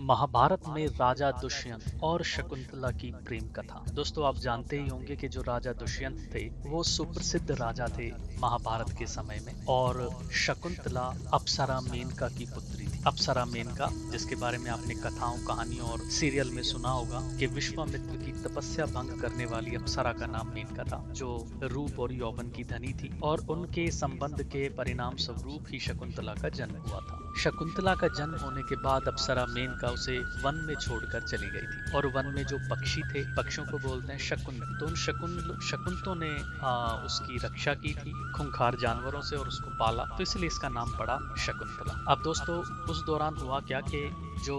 महाभारत में राजा दुष्यंत और शकुंतला की प्रेम कथा। दोस्तों, आप जानते ही होंगे कि जो राजा दुष्यंत थे वो सुप्रसिद्ध राजा थे महाभारत के समय में। और शकुंतला अप्सरा मेनका की पुत्री थी। अप्सरा मेनका, जिसके बारे में आपने कथाओं, कहानियों और सीरियल में सुना होगा कि विश्वामित्र की तपस्या भंग करने वाली अप्सरा का नाम मेनका था, जो रूप और यौवन की धनी थी। और उनके संबंध के परिणाम स्वरूप ही शकुंतला का जन्म हुआ था। शकुंतला का जन्म होने के बाद अप्सरा मेनका उसे वन में छोड़कर चली गई थी। और वन में जो पक्षी थे, पक्षियों को बोलते हैं शकुन, तो उन शकुंतों ने उसकी रक्षा की थी खूंखार जानवरों से और उसको पाला, तो इसलिए इसका नाम पड़ा शकुंतला। अब दोस्तों, उस दौरान हुआ क्या कि जो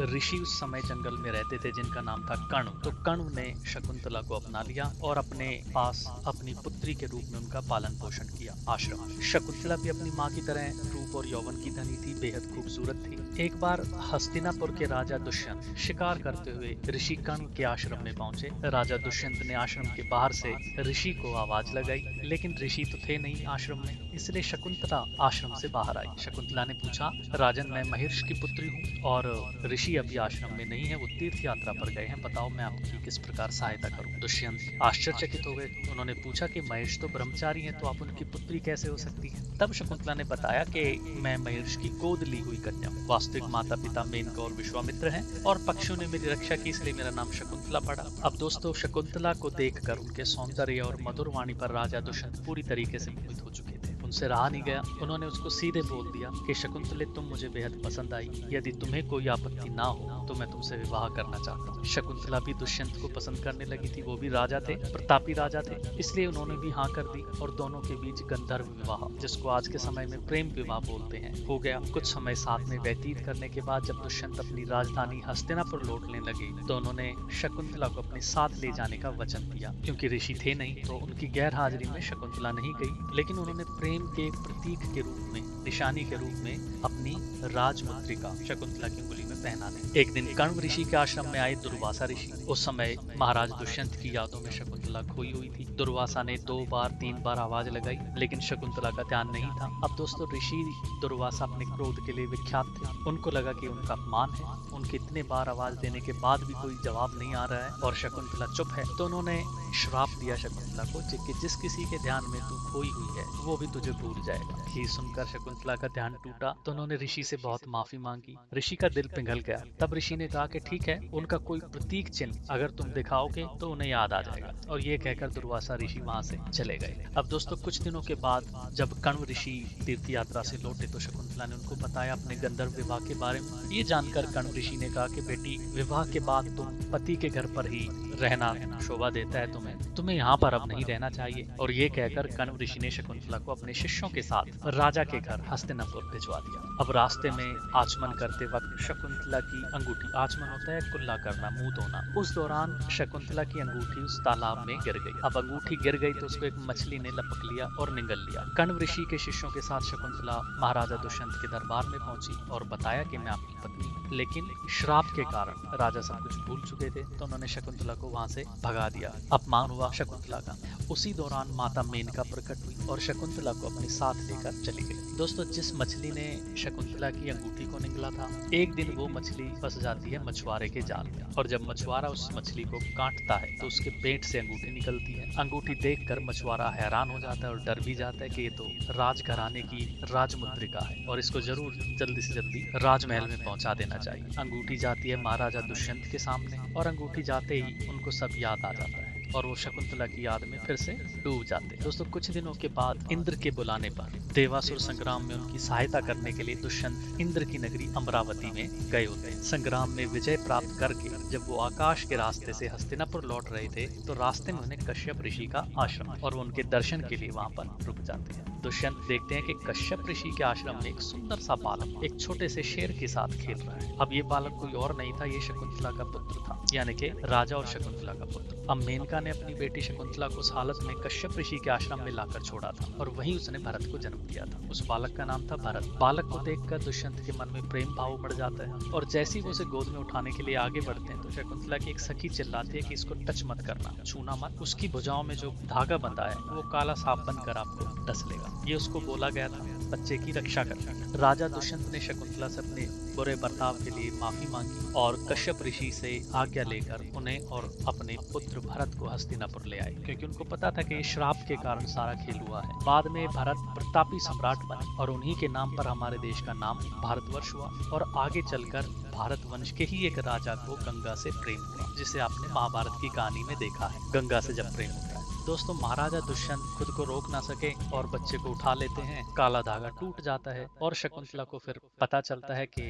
ऋषि उस समय जंगल में रहते थे, जिनका नाम था कर्ण, तो कर्ण ने शकुंतला को अपना लिया और अपने पास अपनी पुत्री के रूप में उनका पालन पोषण किया आश्रम। शकुंतला भी अपनी माँ की तरह रूप और यौवन की धनी थी, बेहद खूबसूरत थी। एक बार हस्तिनापुर के राजा दुष्यंत शिकार करते हुए ऋषि कर्ण के आश्रम में पहुंचे। राजा दुष्यंत ने आश्रम के बाहर से ऋषि को आवाज लगाई, लेकिन ऋषि तो थे नहीं आश्रम में, इसलिए शकुंतला आश्रम से बाहर आई। शकुंतला ने पूछा, राजन, मैं महेश की पुत्री हूँ और ऋषि अभी आश्रम में नहीं है, वो तीर्थ यात्रा पर गए हैं, बताओ मैं आपकी किस प्रकार सहायता करूँ। दुष्यंत आश्चर्यचकित हो गए। उन्होंने पूछा कि महेश तो ब्रह्मचारी हैं, तो आप उनकी पुत्री कैसे हो सकती है। तब शकुंतला ने बताया कि मैं महेश की गोद ली हुई कन्या हूँ। वास्तविक माता पिता मेनका और विश्वामित्र हैं और पक्षियों ने मेरी रक्षा की, इसलिए मेरा नाम शकुंतला पड़ा। अब दोस्तों, शकुंतला को देखकर, उनके सौंदर्य और मधुर वाणी पर राजा दुष्यंत पूरी तरीके से मोहित हो चुके थे। उनसे रहा नहीं गया। उन्होंने उसको सीधे बोल दिया कि शकुंतले, तुम मुझे बेहद पसंद आई, यदि तुम्हें कोई आपत्ति ना हो तो मैं तुमसे विवाह करना चाहता हूँ। शकुंतला भी दुष्यंत को पसंद करने लगी थी। वो भी राजा थे, प्रतापी राजा थे, इसलिए उन्होंने भी हाँ कर दी और दोनों के बीच गंधर्व विवाह, जिसको आज के समय में प्रेम विवाह बोलते हैं, हो गया। कुछ समय साथ में व्यतीत करने के बाद जब दुष्यंत अपनी राजधानी हस्तिनापुर लौटने लगे तो उन्होंने शकुंतला को अपने साथ ले जाने का वचन दिया। क्योंकि ऋषि थे नहीं तो उनकी गैर हाजिरी में शकुंतला नहीं गई, लेकिन उन्होंने प्रेम के प्रतीक के रूप में, निशानी के रूप में अपनी राजमुद्रिका शकुंतला की उंगली में पहना दी। एक दिन कर्ण ऋषि के आश्रम में आए दुर्वासा ऋषि। उस समय महाराज दुष्यंत की यादों में शकुंतला खोई हुई थी। दुर्वासा ने 2 बार 3 बार आवाज लगाई, लेकिन शकुंतला का ध्यान नहीं था। अब दोस्तों, ऋषि दुर्वासा अपने क्रोध के लिए विख्यात थे। उनको लगा कि उनका अपमान है, उनके इतने बार आवाज देने के बाद भी कोई जवाब नहीं आ रहा है और शकुंतला चुप है, तो उन्होंने श्राप दिया शकुंतला को कि जिस किसी के ध्यान में तू खोई हुई है वो भी तुझे भूल जाएगा। ये सुनकर शकुंतला का ध्यान टूटा तो उन्होंने ऋषि से बहुत माफी मांगी। ऋषि का दिल पिघल गया। तब ऋषि ने कहा कि ठीक है, उनका कोई प्रतीक चिन्ह अगर तुम दिखाओगे तो उन्हें याद आ जाएगा। और ये कहकर दुर्वासा ऋषि वहां से चले गए। अब दोस्तों, कुछ दिनों के बाद जब कण्व ऋषि तीर्थ यात्रा से लौटे तो शकुंतला ने उनको बताया अपने गंधर्व विवाह के बारे में। ये जानकर कण्व ऋषि ने कहा कि बेटी, विवाह के बाद तुम पति के घर पर ही रहना शोभा देता है, तुम्हें यहाँ पर अब नहीं रहना चाहिए। और ये कहकर कण्व ऋषि ने शकुंतला को अपने शिष्यों के साथ राजा के घर हस्तिनापुर भिजवा दिया। अब रास्ते में आचमन करते वक्त शकुंतला की अंगूठी, आचमन होता है कुल्ला करना, मुंह धोना, उस दौरान शकुंतला की अंगूठी उस तालाब में गिर गई। अब अंगूठी गिर गई तो उसको एक मछली ने लपक लिया और निगल लिया। कण्व ऋषि के शिष्यों के साथ शकुंतला महाराजा दुष्यंत के दरबार में पहुंची और बताया कि मैं आपकी पत्नी, लेकिन श्राप के कारण राजा सब कुछ भूल चुके थे, तो उन्होंने शकुंतला को वहां से भगा दिया। अपमान हुआ शकुंतला का। उसी दौरान माता मेनका प्रकट हुई और शकुंतला को अपने साथ लेकर चली गई। दोस्तों, जिस मछली ने शकुंतला की अंगूठी को निगला था, एक दिन वो मछली फंस जाती है मछुआरे के जाल में, और जब मछुआरा उस मछली को काटता है तो उसके पेट से अंगूठी निकलती है। अंगूठी देखकर मछुआरा हैरान हो जाता है और डर भी जाता है कि ये तो राजघराने की राजमुद्रिका है और इसको जरूर जल्दी से जल्दी राजमहल में पहुंचा देना चाहिए। अंगूठी जाती है महाराजा दुष्यंत के सामने और अंगूठी जाते ही उनको सब याद आ जाता है और वो शकुंतला की याद में फिर से डूब जाते हैं। दोस्तों, कुछ दिनों के बाद इंद्र के बुलाने पर देवासुर संग्राम में उनकी सहायता करने के लिए दुष्यंत इंद्र की नगरी अमरावती में गए होते हैं। संग्राम में विजय प्राप्त करके जब वो आकाश के रास्ते से हस्तिनापुर लौट रहे थे तो रास्ते में उन्हें कश्यप ऋषि का आश्रम और वो उनके दर्शन के लिए वहां पर रुक जाते हैं। दुष्यंत देखते हैं कि कश्यप ऋषि के आश्रम में एक सुंदर सा बालक एक छोटे से शेर के साथ खेल रहा है। अब ये बालक कोई और नहीं था, ये शकुंतला का पुत्र था, यानी कि राजा और शकुंतला का पुत्र। अब मेनका ने अपनी बेटी शकुंतला को उस हालत में कश्यप ऋषि के आश्रम में लाकर छोड़ा था और वहीं उसने भरत को जन्म दिया था। उस बालक का नाम था भरत। बालक को देखकर दुष्यंत के मन में प्रेम भाव बढ़ जाता है और जैसे ही वो उसे गोद में उठाने के लिए आगे बढ़ते हैं तो शकुंतला की एक सखी चिल्लाती है कि इसको टच मत करना, छूना मत, उसकी भुजाओं में जो धागा बंधा है वो काला सांप बनकर आपको डस लेगा। ये उसको बोला गया था बच्चे की रक्षा करना। राजा दुष्यंत ने शकुंतला से अपने बुरे बर्ताव के लिए माफी मांगी और कश्यप ऋषि से आज्ञा लेकर उन्हें और अपने पुत्र भरत को हस्तिनापुर ले आए, क्योंकि उनको पता था कि श्राप के कारण सारा खेल हुआ है। बाद में भरत प्रतापी सम्राट बने और उन्हीं के नाम पर हमारे देश का नाम भारतवर्ष हुआ और आगे चलकर भारत वंश के ही एक राजा को गंगा से प्रेम हुआ, जिसे आपने महाभारत की कहानी में देखा है, गंगा से जब प्रेम होता है। दोस्तों, महाराजा दुष्यंत खुद को रोक ना सके और बच्चे को उठा लेते हैं, काला धागा टूट जाता है और शकुंतला को फिर पता चलता है कि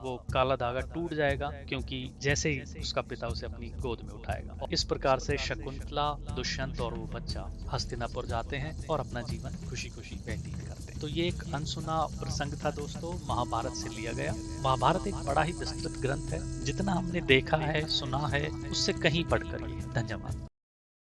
वो काला धागा टूट जाएगा, क्योंकि जैसे ही उसका पिता उसे अपनी गोद में उठाएगा। और इस प्रकार से शकुंतला, दुष्यंत और वो बच्चा हस्तिनापुर जाते हैं और अपना जीवन खुशी खुशी व्यतीत करते हैं। तो ये एक अनसुना प्रसंग था दोस्तों, महाभारत से लिया गया। महाभारत एक बड़ा ही विस्तृत ग्रंथ है, जितना हमने देखा है, सुना है, उससे कहीं पढ़कर। धन्यवाद।